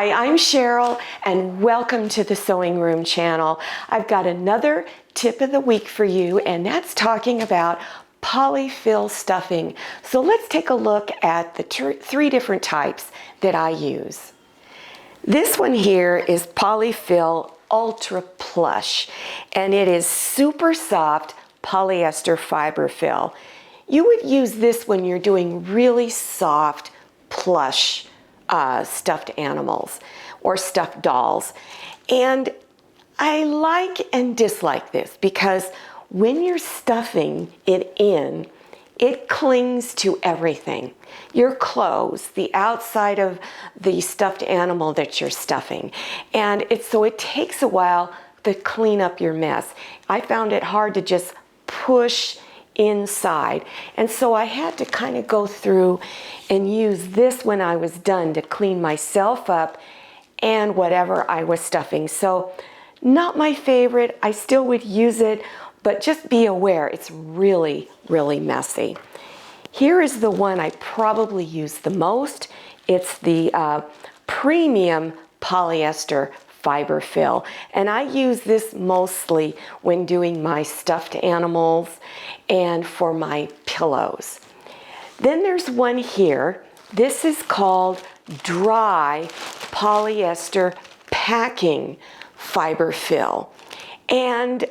Hi, I'm Cheryl and welcome to the Sewing Room channel. I've got another tip of the week for you, and that's talking about polyfill stuffing. So let's take a look at the three different types that I use. This one here is Polyfill Ultra Plush, and it is super soft polyester fiber fill. You would use this when you're doing really soft plush stuffed animals or stuffed dolls. And I like and dislike this because when you're stuffing it in, it clings to everything. Your clothes, the outside of the stuffed animal that you're stuffing. And so it takes a while to clean up your mess. I found it hard to just push inside. And so I had to kind of go through and use this when I was done to clean myself up and whatever I was stuffing. So not my favorite. I still would use it, but just be aware it's really, really messy. Here is the one I probably use the most. It's the premium polyester fiber fill, and I use this mostly when doing my stuffed animals and for my pillows. Then there's one here. This is called dry polyester packing fiber fill, and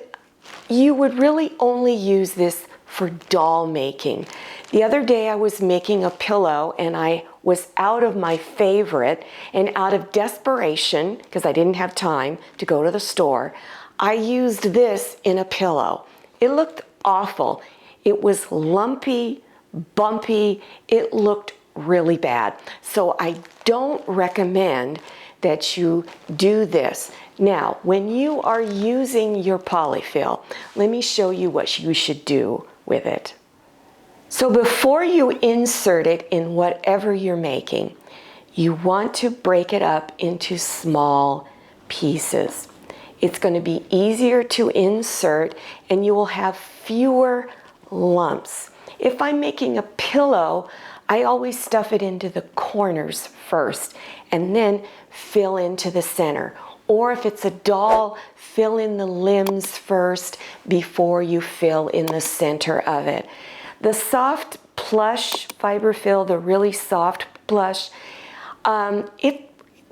you would really only use this for doll making. The other day I was making a pillow and I was out of my favorite, and out of desperation, because I didn't have time to go to the store, I used this in a pillow. It looked awful. It was lumpy, bumpy. It looked really bad. So I don't recommend that you do this. Now, when you are using your polyfill, let me show you what you should do with it. So before you insert it in whatever you're making, you want to break it up into small pieces. It's going to be easier to insert and you will have fewer lumps. If I'm making a pillow, I always stuff it into the corners first and then fill into the center. Or if it's a doll, fill in the limbs first before you fill in the center of it. The soft plush fiber fill, the really soft plush, you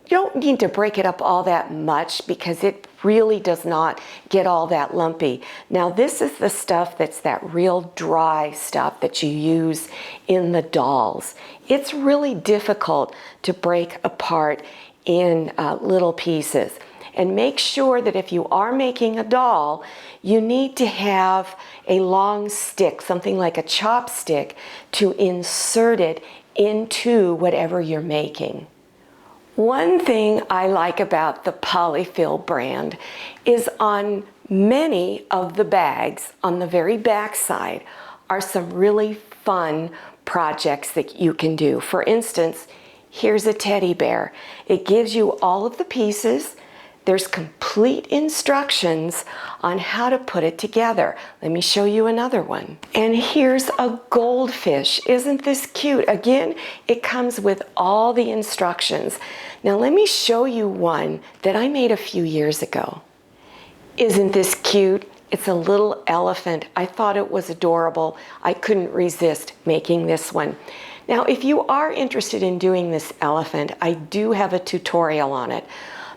don't need to break it up all that much because it really does not get all that lumpy. Now this is the stuff that's that real dry stuff that you use in the dolls. It's really difficult to break apart in little pieces. And make sure that if you are making a doll, you need to have a long stick, something like a chopstick, to insert it into whatever you're making. One thing I like about the Polyfill brand is on many of the bags, on the very back side, are some really fun projects that you can do. For instance, here's a teddy bear. It gives you all of the pieces. There's complete instructions on how to put it together. Let me show you another one. And here's a goldfish. Isn't this cute? Again, it comes with all the instructions. Now let me show you one that I made a few years ago. Isn't this cute? It's a little elephant. I thought it was adorable. I couldn't resist making this one. Now, if you are interested in doing this elephant, I do have a tutorial on it.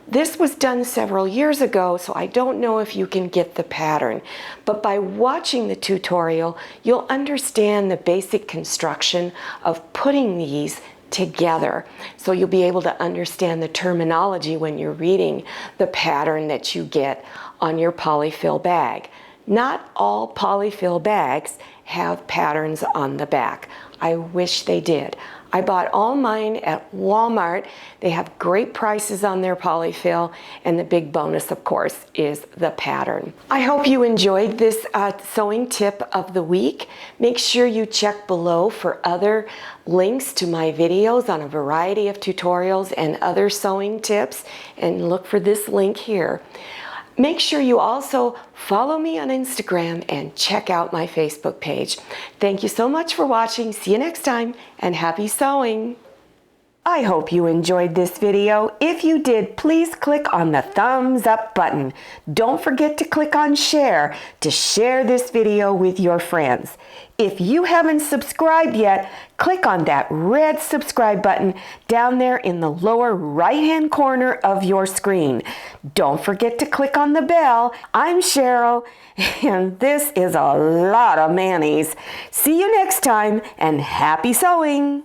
This was done several years ago, so I don't know if you can get the pattern. But by watching the tutorial, you'll understand the basic construction of putting these together. So you'll be able to understand the terminology when you're reading the pattern that you get on your polyfill bag. Not all polyfill bags have patterns on the back. I wish they did. I bought all mine at Walmart. They have great prices on their polyfill, and the big bonus, of course, is the pattern. I hope you enjoyed this sewing tip of the week. Make sure you check below for other links to my videos on a variety of tutorials and other sewing tips, and look for this link here. Make sure you also follow me on Instagram and check out my Facebook page. Thank you so much for watching. See you next time, and happy sewing! I hope you enjoyed this video. If you did, please click on the thumbs up button. Don't forget to click on share to share this video with your friends. If you haven't subscribed yet, click on that red subscribe button down there in the lower right-hand corner of your screen. Don't forget to click on the bell. I'm Cheryl, and this is a lot of mayonnaise. See you next time, and happy sewing!